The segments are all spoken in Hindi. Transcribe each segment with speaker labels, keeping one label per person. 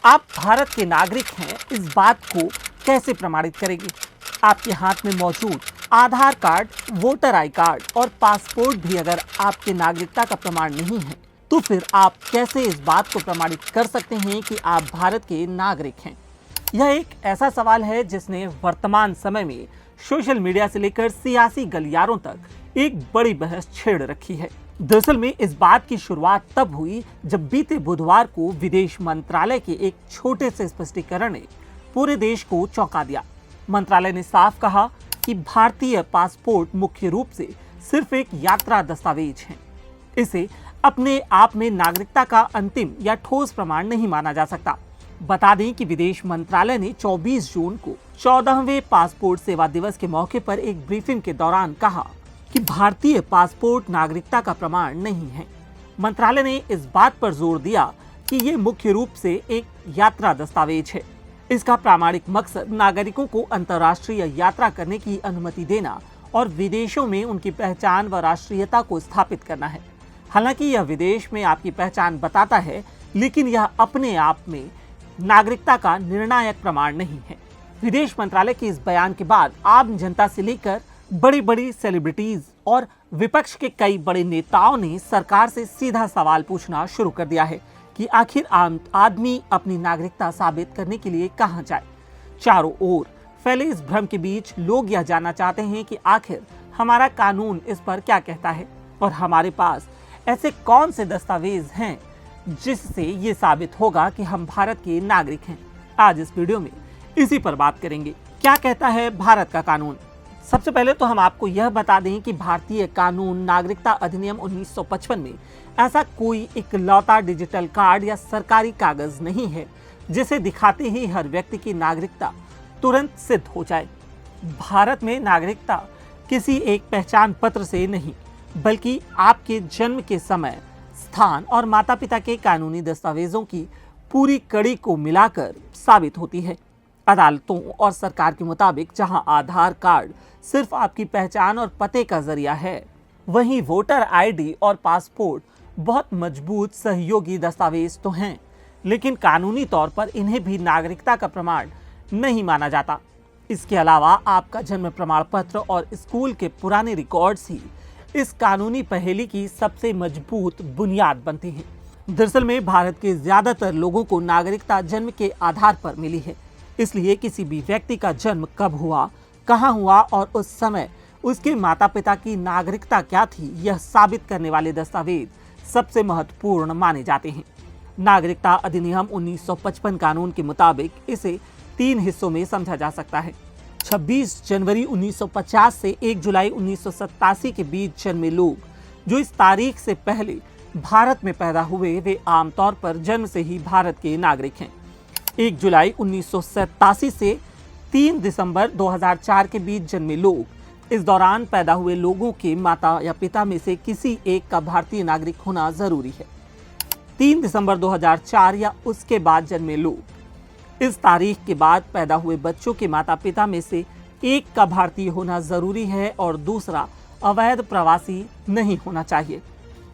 Speaker 1: आप भारत के नागरिक हैं, इस बात को कैसे प्रमाणित करेंगे? आपके हाथ में मौजूद आधार कार्ड, वोटर आई कार्ड और पासपोर्ट भी अगर आपके नागरिकता का प्रमाण नहीं है, तो फिर आप कैसे इस बात को प्रमाणित कर सकते हैं कि आप भारत के नागरिक हैं? यह एक ऐसा सवाल है जिसने वर्तमान समय में सोशल मीडिया से लेकर सियासी गलियारों तक एक बड़ी बहस छेड़ रखी है। दरअसल में इस बात की शुरुआत तब हुई जब बीते बुधवार को विदेश मंत्रालय के एक छोटे से स्पष्टीकरण ने पूरे देश को चौंका दिया। मंत्रालय ने साफ कहा कि भारतीय पासपोर्ट मुख्य रूप से सिर्फ एक यात्रा दस्तावेज है। इसे अपने आप में नागरिकता का अंतिम या ठोस प्रमाण नहीं माना जा सकता। बता दें कि विदेश मंत्रालय ने 24 जून को 14वें पासपोर्ट सेवा दिवस के मौके पर एक ब्रीफिंग के दौरान कहा कि भारतीय पासपोर्ट नागरिकता का प्रमाण नहीं है। मंत्रालय ने इस बात पर जोर दिया कि ये मुख्य रूप से एक यात्रा दस्तावेज है। इसका प्रामाणिक मकसद नागरिकों को अंतर्राष्ट्रीय यात्रा करने की अनुमति देना और विदेशों में उनकी पहचान व राष्ट्रीयता को स्थापित करना है। हालांकि यह विदेश में आपकी पहचान बताता है, लेकिन यह अपने आप में नागरिकता का निर्णायक प्रमाण नहीं है। विदेश मंत्रालय के इस बयान के बाद आम जनता से लेकर बड़ी बड़ी सेलिब्रिटीज और विपक्ष के कई बड़े नेताओं ने सरकार से सीधा सवाल पूछना शुरू कर दिया है कि आखिर आम आदमी अपनी नागरिकता साबित करने के लिए कहां जाए। चारों ओर फैले इस भ्रम के बीच लोग यह जानना चाहते हैं कि आखिर हमारा कानून इस पर क्या कहता है और हमारे पास ऐसे कौन से दस्तावेज हैं जिससे ये साबित होगा कि हम भारत के नागरिक हैं। आज इस वीडियो में इसी पर बात करेंगे। क्या कहता है भारत का कानून? सबसे पहले तो हम आपको यह बता दें कि भारतीय कानून नागरिकता अधिनियम 1955 में ऐसा कोई इकलौता डिजिटल कार्ड या सरकारी कागज नहीं है जिसे दिखाते ही हर व्यक्ति की नागरिकता तुरंत सिद्ध हो जाए। भारत में नागरिकता किसी एक पहचान पत्र से नहीं, बल्कि आपके जन्म के समय, स्थान और माता पिता के कानूनी दस्तावेजों की पूरी कड़ी को मिलाकर साबित होती है। अदालतों और सरकार के मुताबिक जहां आधार कार्ड सिर्फ आपकी पहचान और पते का जरिया है, वहीं वोटर आईडी और पासपोर्ट बहुत मजबूत सहयोगी दस्तावेज तो हैं, लेकिन कानूनी तौर पर इन्हें भी नागरिकता का प्रमाण नहीं माना जाता। इसके अलावा आपका जन्म प्रमाण पत्र और स्कूल के पुराने रिकॉर्ड्स ही इस कानूनी पहेली की सबसे मजबूत बुनियाद बनती हैं। दरअसल में भारत के ज्यादातर लोगों को नागरिकता जन्म के आधार पर मिली है, इसलिए किसी भी व्यक्ति का जन्म कब हुआ, कहां हुआ और उस समय उसके माता पिता की नागरिकता क्या थी, यह साबित करने वाले दस्तावेज सबसे महत्वपूर्ण माने जाते हैं। नागरिकता अधिनियम 1955 कानून के मुताबिक इसे 3 हिस्सों में समझा जा सकता है। 26 जनवरी 1950 से 1 जुलाई 1987 के बीच जन्मे लोग जो इस तारीख से पहले भारत में पैदा हुए, वे आमतौर पर जन्म से ही भारत के नागरिक हैं। 1 जुलाई 1987 से 3 दिसंबर 2004 के बीच जन्मे लोग, इस दौरान पैदा हुए लोगों के माता या पिता में से किसी एक का भारतीय नागरिक होना जरूरी है। 3 दिसंबर 2004 या उसके बाद जन्मे लोग, इस तारीख के बाद पैदा हुए बच्चों के माता पिता में से एक का भारतीय होना जरूरी है और दूसरा अवैध प्रवासी नहीं होना चाहिए।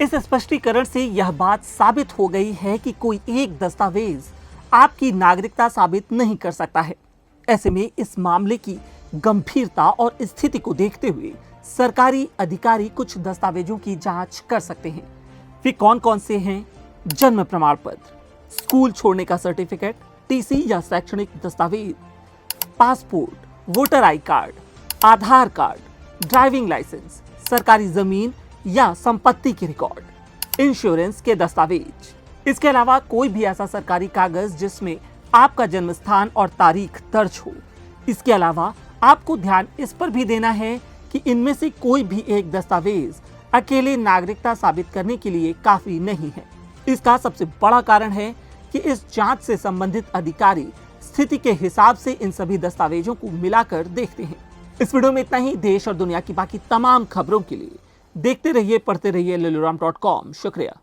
Speaker 1: इस स्पष्टीकरण से यह बात साबित हो गई है कि कोई एक दस्तावेज आपकी नागरिकता साबित नहीं कर सकता है। ऐसे में इस मामले की गंभीरता और स्थिति को देखते हुए सरकारी अधिकारी कुछ दस्तावेजों की जांच कर सकते हैं। वे कौन कौन से हैं? जन्म प्रमाण पत्र, स्कूल छोड़ने का सर्टिफिकेट, टीसी या शैक्षणिक दस्तावेज, passport, voter I card, Aadhaar card, driving licence, सरकारी जमीन या संपत्ति के रिकॉर्ड, इंश्योरेंस के दस्तावेज। इसके अलावा कोई भी ऐसा सरकारी कागज जिसमें आपका जन्म स्थान और तारीख दर्ज हो। इसके अलावा आपको ध्यान इस पर भी देना है कि इनमें से कोई भी एक दस्तावेज अकेले नागरिकता साबित करने के लिए काफी नहीं है। इसका सबसे बड़ा कारण है कि इस जांच से संबंधित अधिकारी स्थिति के हिसाब से इन सभी दस्तावेजों को मिलाकर देखते हैं। इस वीडियो में इतना ही। देश और दुनिया की बाकी तमाम खबरों के लिए देखते रहिए, पढ़ते रहिए liluram.com। शुक्रिया।